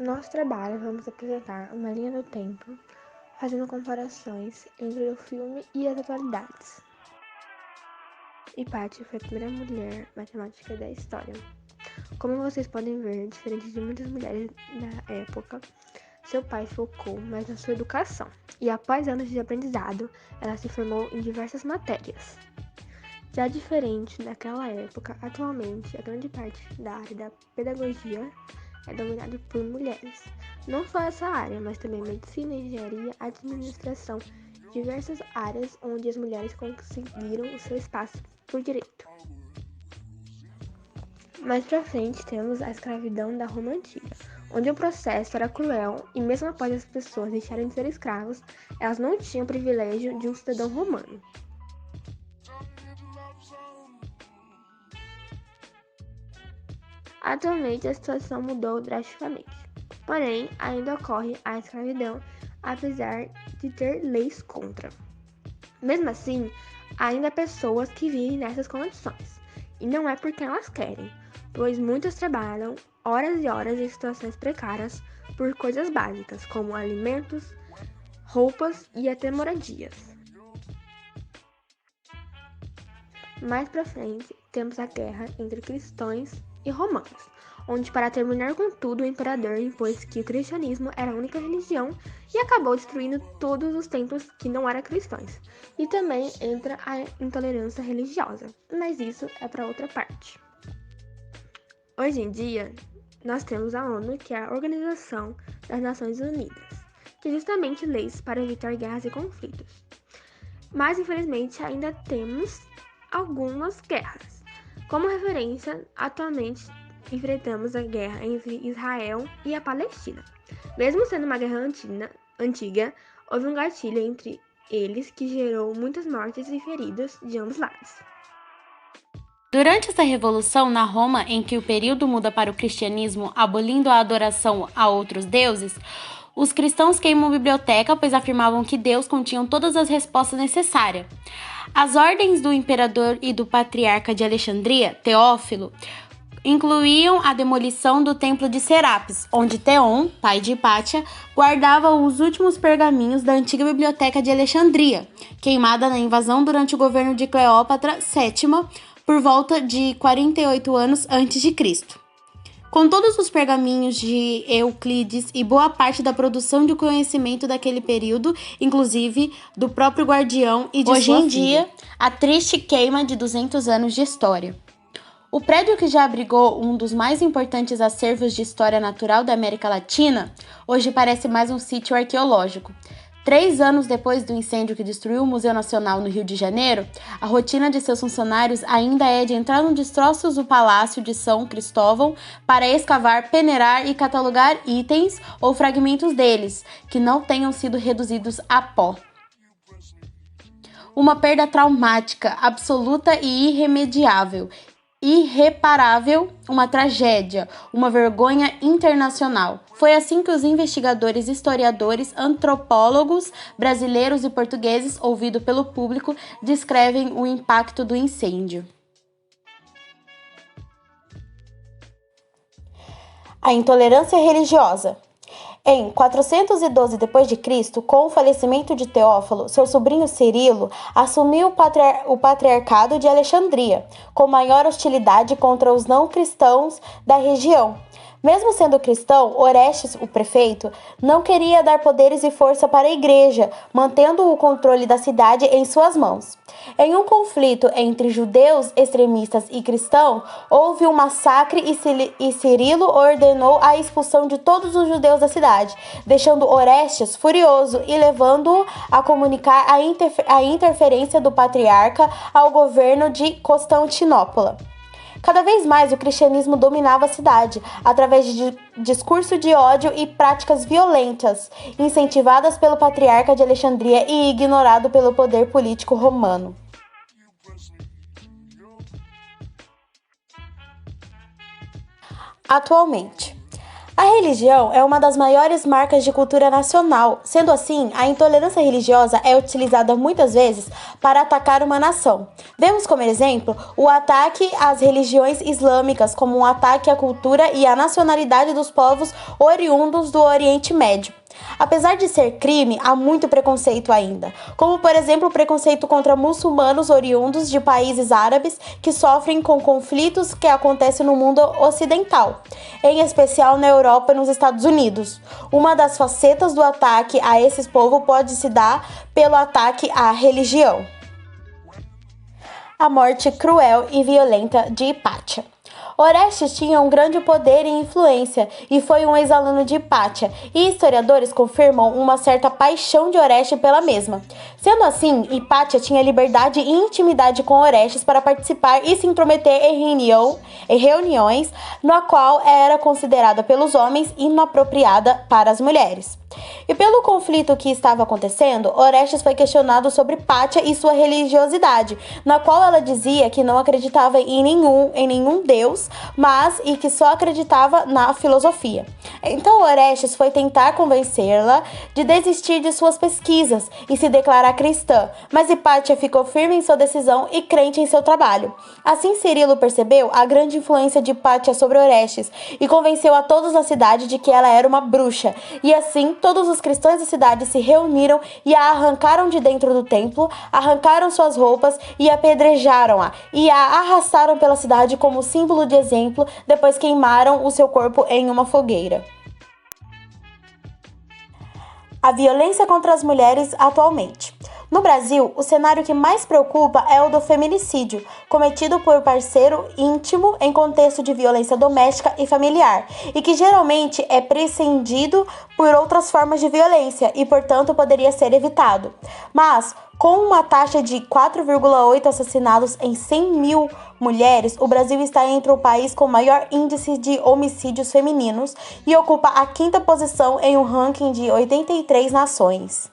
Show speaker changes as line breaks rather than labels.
nosso trabalho, vamos apresentar uma linha do tempo, fazendo comparações entre o filme e as atualidades. Hipátia foi a primeira mulher matemática da história. Como vocês podem ver, diferente de muitas mulheres da época, seu pai focou mais na sua educação, e após anos de aprendizado, ela se formou em diversas matérias. Já diferente daquela época, atualmente, a grande parte da área da pedagogia é dominada por mulheres. Não só essa área, mas também medicina, engenharia, administração, diversas áreas onde as mulheres conseguiram o seu espaço por direito. Mais pra frente temos a escravidão da Roma Antiga, onde o processo era cruel e mesmo após as pessoas deixarem de ser escravos, elas não tinham o privilégio de um cidadão romano. Atualmente a situação mudou drasticamente, porém ainda ocorre a escravidão, apesar de ter leis contra. Mesmo assim, ainda há pessoas que vivem nessas condições, e não é porque elas querem, pois muitas trabalham horas e horas em situações precárias por coisas básicas, como alimentos, roupas e até moradias. Mais pra frente, temos a guerra entre cristãos e romanos, onde para terminar com tudo o imperador impôs que o cristianismo era a única religião e acabou destruindo todos os templos que não eram cristãos. E também entra a intolerância religiosa, mas isso é para outra parte. Hoje em dia, nós temos a ONU, que é a Organização das Nações Unidas, que é justamente leis para evitar guerras e conflitos. Mas, infelizmente, ainda temos algumas guerras. Como referência, atualmente enfrentamos a guerra entre Israel e a Palestina. Mesmo sendo uma guerra antiga, houve um gatilho entre eles que gerou muitas mortes e feridos de ambos lados.
Durante essa revolução na Roma, em que o período muda para o cristianismo, abolindo a adoração a outros deuses, os cristãos queimam a biblioteca, pois afirmavam que Deus continha todas as respostas necessárias. As ordens do imperador e do patriarca de Alexandria, Teófilo, incluíam a demolição do templo de Serapis, onde Teon, pai de Hipátia, guardava os últimos pergaminhos da antiga biblioteca de Alexandria, queimada na invasão durante o governo de Cleópatra VII, por volta de 48 anos antes de Cristo. Com todos os pergaminhos de Euclides e boa parte da produção de conhecimento daquele período, inclusive do próprio guardião e de sua filha. Hoje em dia, a triste queima de 200 anos de história. O prédio que já abrigou um dos mais importantes acervos de história natural da América Latina, hoje parece mais um sítio arqueológico. 3 anos depois do incêndio que destruiu o Museu Nacional no Rio de Janeiro, a rotina de seus funcionários ainda é de entrar nos destroços do Palácio de São Cristóvão para escavar, peneirar e catalogar itens ou fragmentos deles, que não tenham sido reduzidos a pó. Uma perda traumática, absoluta e irreparável, uma tragédia, uma vergonha internacional. Foi assim que os investigadores, historiadores, antropólogos brasileiros e portugueses, ouvidos pelo público, descrevem o impacto do incêndio. A intolerância religiosa. Em 412 d.C., com o falecimento de Teófilo, seu sobrinho Cirilo assumiu o patriarcado de Alexandria, com maior hostilidade contra os não-cristãos da região. Mesmo sendo cristão, Orestes, o prefeito, não queria dar poderes e força para a igreja, mantendo o controle da cidade em suas mãos. Em um conflito entre judeus extremistas e cristãos, houve um massacre e Cirilo ordenou a expulsão de todos os judeus da cidade, deixando Orestes furioso e levando-o a comunicar a interferência do patriarca ao governo de Constantinopla. Cada vez mais o cristianismo dominava a cidade, através de discurso de ódio e práticas violentas, incentivadas pelo patriarca de Alexandria e ignorado pelo poder político romano. Atualmente, A religião é uma das maiores marcas de cultura nacional. Sendo assim, a intolerância religiosa é utilizada muitas vezes para atacar uma nação. Vemos como exemplo o ataque às religiões islâmicas como um ataque à cultura e à nacionalidade dos povos oriundos do Oriente Médio. Apesar de ser crime, há muito preconceito ainda, como por exemplo o preconceito contra muçulmanos oriundos de países árabes que sofrem com conflitos que acontecem no mundo ocidental, em especial na Europa e nos Estados Unidos. Uma das facetas do ataque a esses povos pode se dar pelo ataque à religião. A morte cruel e violenta de Hipátia. Orestes tinha um grande poder e influência e foi um ex-aluno de Hipátia, e historiadores confirmam uma certa paixão de Orestes pela mesma. Sendo assim, Hipátia tinha liberdade e intimidade com Orestes para participar e se intrometer em reuniões na qual era considerada pelos homens inapropriada para as mulheres. E pelo conflito que estava acontecendo, Orestes foi questionado sobre Hipátia e sua religiosidade, na qual ela dizia que não acreditava em nenhum deus, mas e que só acreditava na filosofia. Então Orestes foi tentar convencê-la de desistir de suas pesquisas e se declarar cristã, mas Hipátia ficou firme em sua decisão e crente em seu trabalho. Assim Cirilo percebeu a grande influência de Hipátia sobre Orestes e convenceu a todos na cidade de que ela era uma bruxa, e assim todos os cristãos da cidade se reuniram e a arrancaram de dentro do templo, arrancaram suas roupas e apedrejaram-a, e a arrastaram pela cidade como símbolo de exemplo, depois queimaram o seu corpo em uma fogueira. A violência contra as mulheres atualmente. No Brasil, o cenário que mais preocupa é o do feminicídio, cometido por parceiro íntimo em contexto de violência doméstica e familiar, e que geralmente é prescindido por outras formas de violência e, portanto, poderia ser evitado. Mas, com uma taxa de 4,8 assassinatos em 100 mil mulheres, o Brasil está entre o país com maior índice de homicídios femininos e ocupa a 5ª posição em um ranking de 83 nações.